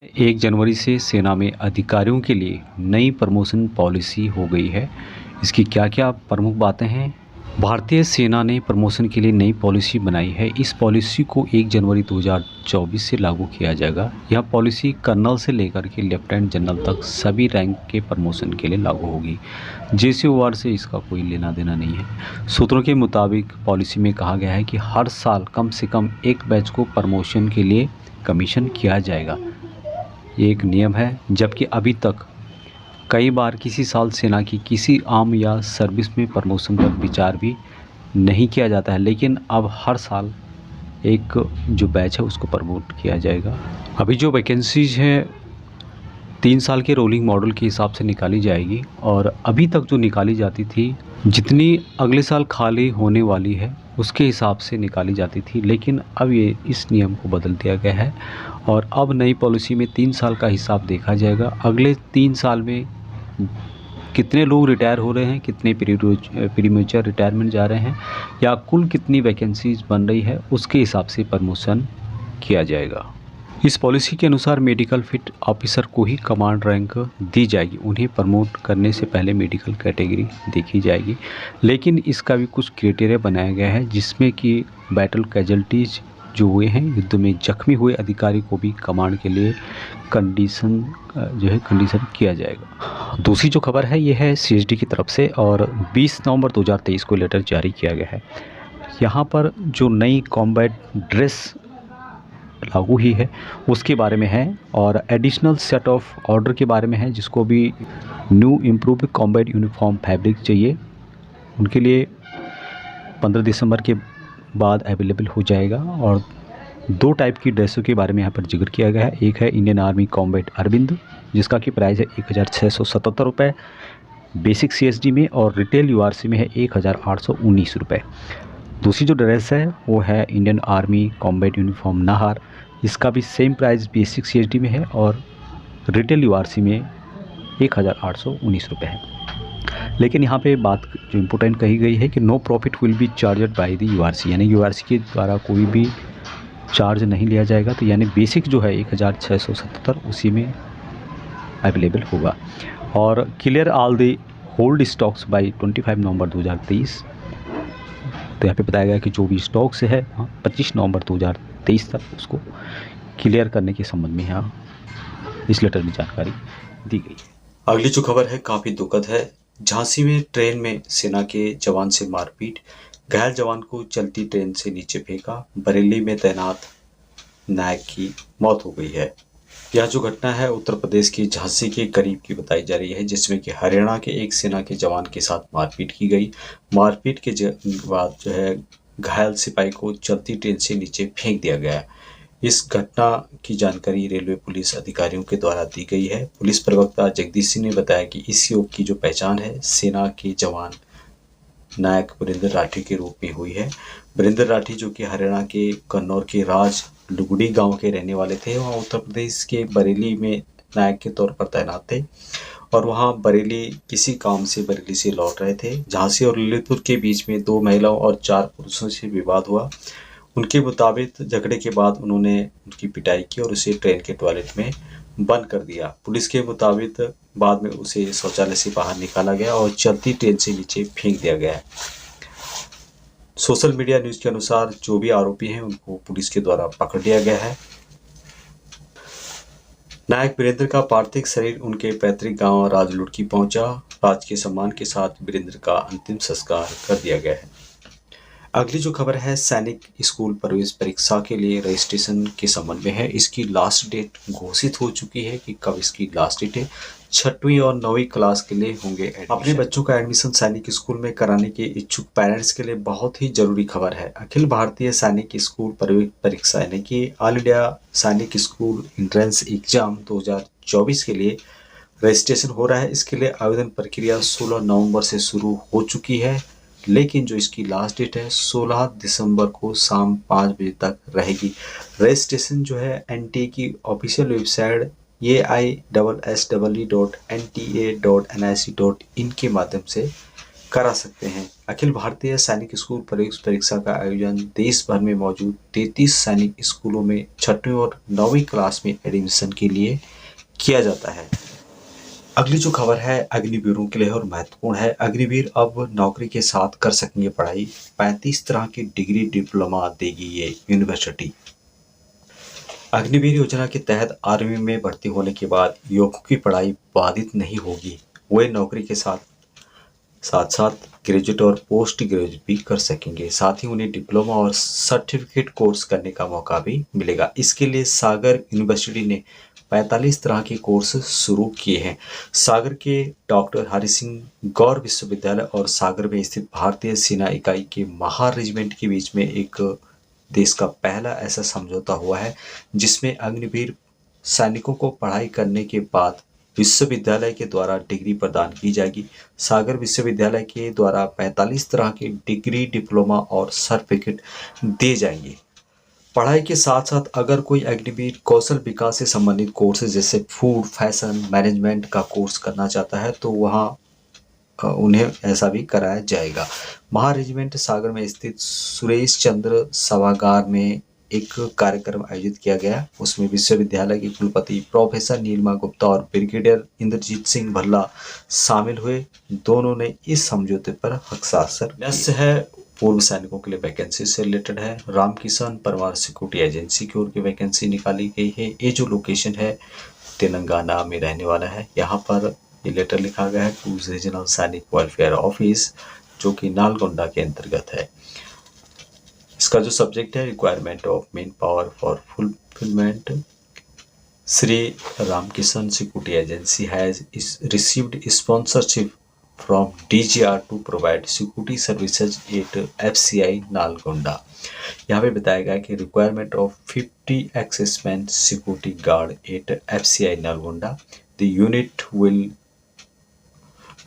1 जनवरी से सेना में अधिकारियों के लिए नई प्रमोशन पॉलिसी हो गई है। इसकी क्या-क्या प्रमुख बातें हैं? भारतीय सेना ने प्रमोशन के लिए नई पॉलिसी बनाई है। इस पॉलिसी को 1 जनवरी 2024 से लागू किया जाएगा। यह पॉलिसी कर्नल से लेकर के लेफ्टिनेंट जनरल तक सभी रैंक के प्रमोशन के लिए लागू होगी। जेसीओआर से इसका कोई लेना-देना नहीं है। सूत्रों के मुताबिक पॉलिसी में कहा गया है कि हर साल कम से कम एक बैच को प्रमोशन के लिए कमीशन किया जाएगा। ये एक नियम है, जबकि अभी तक कई बार किसी साल सेना की किसी आर्म या सर्विस में प्रमोशन पर विचार भी नहीं किया जाता है, लेकिन अब हर साल एक जो बैच है उसको प्रमोट किया जाएगा। अभी जो वैकेंसीज़ हैं 3 साल के रोलिंग मॉडल के हिसाब से निकाली जाएगी और अभी तक जो निकाली जाती थी, जितनी अगले साल खाली होने वाली है उसके हिसाब से निकाली जाती थी, लेकिन अब ये इस नियम को बदल दिया गया है और अब नई पॉलिसी में 3 साल का हिसाब देखा जाएगा। अगले 3 साल में कितने लोग रिटायर हो रहे हैं, कितने प्रीमेच्योर रिटायरमेंट जा रहे हैं या कुल कितनी वैकेंसीज बन रही है, उसके हिसाब से प्रमोशन किया जाएगा। इस पॉलिसी के अनुसार मेडिकल फिट ऑफिसर को ही कमांड रैंक दी जाएगी। उन्हें प्रमोट करने से पहले मेडिकल कैटेगरी देखी जाएगी, लेकिन इसका भी कुछ क्राइटेरिया बनाया गया है, जिसमें कि बैटल कैजुअल्टीज जो हुए हैं, युद्ध में जख्मी हुए अधिकारी को भी कमांड के लिए कंडीशन किया जाएगा। दूसरी जो खबर है ये है सीएचडी की तरफ से और 20 नवंबर 2023 को लेटर जारी किया गया है। यहाँ पर जो नई कॉम्बैट ड्रेस लागू ही है उसके बारे में है और एडिशनल सेट ऑफ ऑर्डर के बारे में है, जिसको भी new improved combat uniform fabric चाहिए, उनके लिए 15 दिसंबर के बाद अवेलेबल हो जाएगा। और 2 टाइप की ड्रेसों के बारे में यहाँ पर जिक्र किया गया है। एक है इंडियन आर्मी कॉम्बैट अरविंद, जिसका कि प्राइस है 1677 रुपये बेसिक सीएसडी में, और रिटेल यूआरसी में है 1819 रुपये। दूसरी जो ड्रेस है वो है इंडियन आर्मी कॉम्बैट यूनिफॉर्म नाहार, इसका भी सेम प्राइस बेसिक सीएसडी में है और रिटेल यूआरसी में 1819 रुपये है। लेकिन यहाँ पे बात जो इम्पोर्टेंट कही गई है कि no profit will be charged by the URC, यानी यूआरसी के द्वारा कोई भी चार्ज नहीं लिया जाएगा। तो यानी बेसिक जो है 1677 उसी में अवेलेबल होगा। और clear all the hold stocks by 25 November 2023। तो यहाँ पे बताया गया कि जो भी स्टॉक्स है 25 नवंबर 2023 तक उसको क्लियर करने के संबंध में यहाँ इस लेटर में जानकारी दी गई है। अगली जो खबर है काफ़ी दुखद है। झांसी में ट्रेन में सेना के जवान से मारपीट, घायल जवान को चलती ट्रेन से नीचे फेंका। बरेली में तैनात नायक की मौत हो गई है। यह जो घटना है उत्तर प्रदेश की झांसी के करीब की बताई जा रही है, जिसमें कि हरियाणा के एक सेना के जवान के साथ मारपीट की गई। मारपीट के बाद जो है घायल सिपाही को चलती ट्रेन से नीचे फेंक दिया गया। इस घटना की जानकारी रेलवे पुलिस अधिकारियों के द्वारा दी गई है। पुलिस प्रवक्ता जगदीश सिंह ने बताया कि इस युवक की जो पहचान है सेना के जवान नायक वीरेंद्र राठी के रूप में हुई है। वीरेंद्र राठी जो कि हरियाणा के कन्नौर के राज लुगड़ी गांव के रहने वाले थे, वहाँ उत्तर प्रदेश के बरेली में नायक के तौर पर तैनात थे और वहाँ बरेली किसी काम से बरेली से लौट रहे थे। झांसी और ललितपुर के बीच में 2 महिलाओं और 4 पुरुषों से विवाद हुआ। उनके मुताबिक झगड़े के बाद उन्होंने उनकी पिटाई की और उसे ट्रेन के टॉयलेट में बंद कर दिया। पुलिस के मुताबिक बाद में उसे शौचालय से बाहर निकाला गया और चलती ट्रेन से नीचे फेंक दिया गया। सोशल मीडिया न्यूज़ के अनुसार जो भी आरोपी हैं उनको पुलिस के द्वारा पकड़ लिया गया है। नायक वीरेंद्र का पार्थिव शरीर उनके पैतृक गांव राजलुड़की पहुंचा। राजकीय सम्मान के साथ वीरेंद्र का अंतिम संस्कार कर दिया गया है। अगली जो खबर है सैनिक स्कूल प्रवेश परीक्षा के लिए रजिस्ट्रेशन के संबंध में है। इसकी लास्ट डेट घोषित हो चुकी है कि कब इसकी लास्ट डेट है। 6वीं और 9वीं क्लास के लिए होंगे एडमिशन। अपने बच्चों का एडमिशन सैनिक स्कूल में कराने के इच्छुक पेरेंट्स के लिए बहुत ही जरूरी खबर है। अखिल भारतीय सैनिक स्कूल प्रवेश परीक्षा यानी कि ऑल इंडिया सैनिक स्कूल एंट्रेंस एग्जाम 2024 के लिए रजिस्ट्रेशन हो रहा है। इसके लिए आवेदन प्रक्रिया 16 नवंबर से शुरू हो चुकी है, लेकिन जो इसकी लास्ट डेट है 16 दिसंबर को शाम 5 बजे तक रहेगी। रजिस्ट्रेशन जो है एनटीए की ऑफिशियल वेबसाइट AISSEE.nta.nic.in के माध्यम से करा सकते हैं। अखिल भारतीय सैनिक स्कूल प्रवेश परीक्षा का आयोजन देश भर में मौजूद 33 सैनिक स्कूलों में 6वीं और 9वीं क्लास में एडमिशन के लिए किया जाता है। अगली जो खबर है अग्निवीरों के लिए और महत्वपूर्ण है। अग्निवीर अब नौकरी के साथ कर सकेंगे पढ़ाई। 35 तरह की डिग्री डिप्लोमा देगी ये यूनिवर्सिटी। अग्निवीर योजना के तहत आर्मी में भर्ती होने के बाद युवकों की पढ़ाई बाधित नहीं होगी। वे नौकरी के साथ साथ ग्रेजुएट और पोस्ट ग्रेजुएट भी कर सकेंगे। साथ ही उन्हें डिप्लोमा और सर्टिफिकेट कोर्स करने का मौका भी मिलेगा। इसके लिए सागर यूनिवर्सिटी ने 45 तरह के कोर्स शुरू किए हैं। सागर के डॉक्टर हरि सिंह गौर विश्वविद्यालय और सागर में स्थित भारतीय सेना इकाई के महार रेजिमेंट के बीच में एक देश का पहला ऐसा समझौता हुआ है जिसमें अग्निवीर सैनिकों को पढ़ाई करने के बाद विश्वविद्यालय के द्वारा डिग्री प्रदान की जाएगी। सागर विश्वविद्यालय के द्वारा 45 तरह के डिग्री डिप्लोमा और सर्टिफिकेट दिए जाएंगे। पढ़ाई के साथ साथ अगर कोई अग्निवीर कौशल विकास से संबंधित कोर्सेज जैसे फूड फैशन मैनेजमेंट का कोर्स करना चाहता है तो वहाँ उन्हें ऐसा भी कराया जाएगा। महा रेजिमेंट सागर में स्थित सुरेश चंद्र सभागार में एक कार्यक्रम आयोजित किया गया। उसमें विश्वविद्यालय के कुलपति प्रोफेसर नीलिमा गुप्ता और ब्रिगेडियर इंद्रजीत सिंह भल्ला शामिल हुए। दोनों ने इस समझौते पर हस्ताक्षर किए। है पूर्व सैनिकों के लिए वैकेंसी से रिलेटेड है। रामकिशन परिवार सिक्योरिटी एजेंसी की ओर की वैकेंसी निकाली गई है। ये जो लोकेशन है तेलंगाना में रहने वाला है। यहाँ पर ये लेटर लिखा गया है टू रीजनल सैनिक वेलफेयर ऑफिस जो कि नालगोंडा के अंतर्गत है। इसका जो सब्जेक्ट है requirement of manpower for fulfilment. Shri Ramkishan security agency has received sponsorship from DGR to provide security services at FCI Nalgonda. यहाँ पे बताया गया कि requirement of 50 exservicemen security guard at FCI Nalgonda. The unit will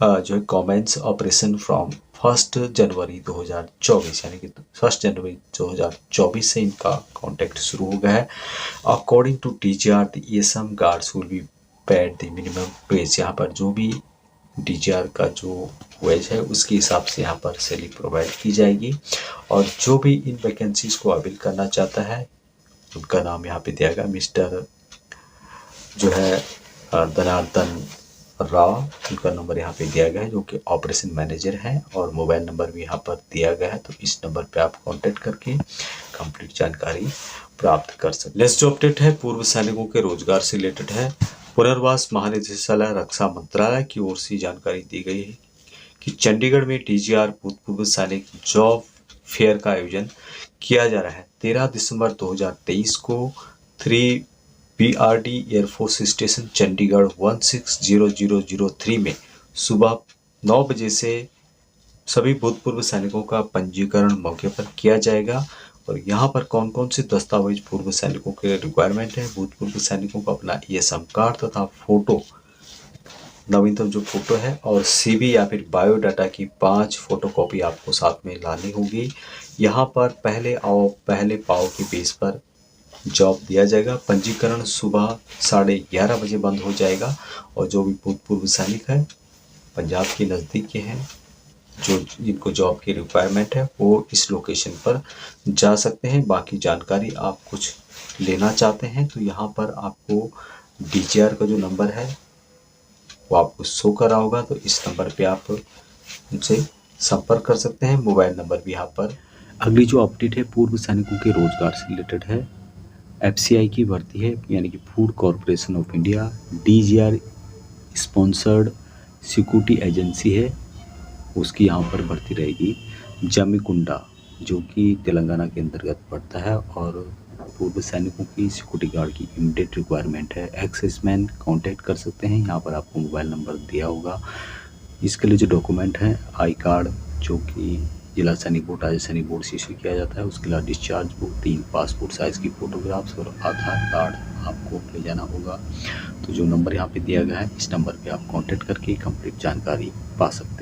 जो है कमेंस ऑपरेशन फ्रॉम 1 जनवरी 2024 यानी कि 1 जनवरी 2024 से इनका कॉन्टैक्ट शुरू हो गया है। According to DGR the ESM guards will be paid the minimum wage. यहाँ पर जो भी DGR का जो वेज है उसके हिसाब से यहाँ पर सैलरी प्रोवाइड की जाएगी। और जो भी इन वैकेंसीज को अवेल करना चाहता है उनका नाम यहाँ पे दिया गया। मिस्टर जो है धनार्दन राव, उनका नंबर यहाँ पे दिया गया है जो कि ऑपरेशन मैनेजर हैं और मोबाइल नंबर भी यहाँ पर दिया गया है। तो इस नंबर पे आप कांटेक्ट करके कंप्लीट जानकारी प्राप्त कर सकते हैं। नेक्स्ट जो अपडेट है पूर्व सैनिकों के रोजगार से रिलेटेड है। पुनर्वास महानिदेशालय रक्षा मंत्रालय की ओर से जानकारी दी गई है कि चंडीगढ़ में DGR भूतपूर्व सैनिक जॉब फेयर का आयोजन किया जा रहा है। 13 दिसंबर 2023 को 3 BRD एयरफोर्स स्टेशन चंडीगढ़ 160003 में सुबह 9 बजे से सभी भूतपूर्व सैनिकों का पंजीकरण मौके पर किया जाएगा। और यहाँ पर कौन कौन से दस्तावेज पूर्व सैनिकों के रिक्वायरमेंट है। भूतपूर्व सैनिकों को अपना ESM कार्ड तथा फोटो, नवीनतम जो फोटो है, और CV या फिर बायोडाटा की 5 फोटोकॉपी आपको साथ में लानी होगी। यहाँ पर पहले आओ पहले पाओ की बेस पर जॉब दिया जाएगा। पंजीकरण सुबह 11:30 बजे बंद हो जाएगा। और जो भी भूतपूर्व सैनिक है पंजाब के नज़दीक के हैं जो जिनको जॉब की रिक्वायरमेंट है वो इस लोकेशन पर जा सकते हैं। बाकी जानकारी आप कुछ लेना चाहते हैं तो यहाँ पर आपको DGR का जो नंबर है वो आपको शो कर रहा होगा। तो इस नंबर पे आप उनसे संपर्क कर सकते हैं। मोबाइल नंबर भी यहाँ पर। अगली जो अपडेट है पूर्व सैनिकों के रोजगार से रिलेटेड है। FCI की भर्ती है यानी कि food corporation of India. DGR sponsored security agency है, उसकी यहाँ पर भर्ती रहेगी। जमीकुंडा जो कि तेलंगाना के अंतर्गत पड़ता है और पूर्व सैनिकों की सिक्योरिटी गार्ड की इमीडिएट रिक्वायरमेंट है। एक्सेसमैन कांटेक्ट कर सकते हैं। यहाँ पर आपको मोबाइल नंबर दिया होगा। इसके लिए जो डॉक्यूमेंट हैं आई कार्ड जो कि जिला सैनिक बोर्ड राज्य सैनिक बोर्ड से इशू किया जाता है, उसके अलावा डिस्चार्ज बुक, 3 पासपोर्ट साइज़ की फ़ोटोग्राफ्स और आधार कार्ड आपको ले जाना होगा। तो जो नंबर यहाँ पे दिया गया है इस नंबर पे आप कांटेक्ट करके कंप्लीट जानकारी पा सकते हैं।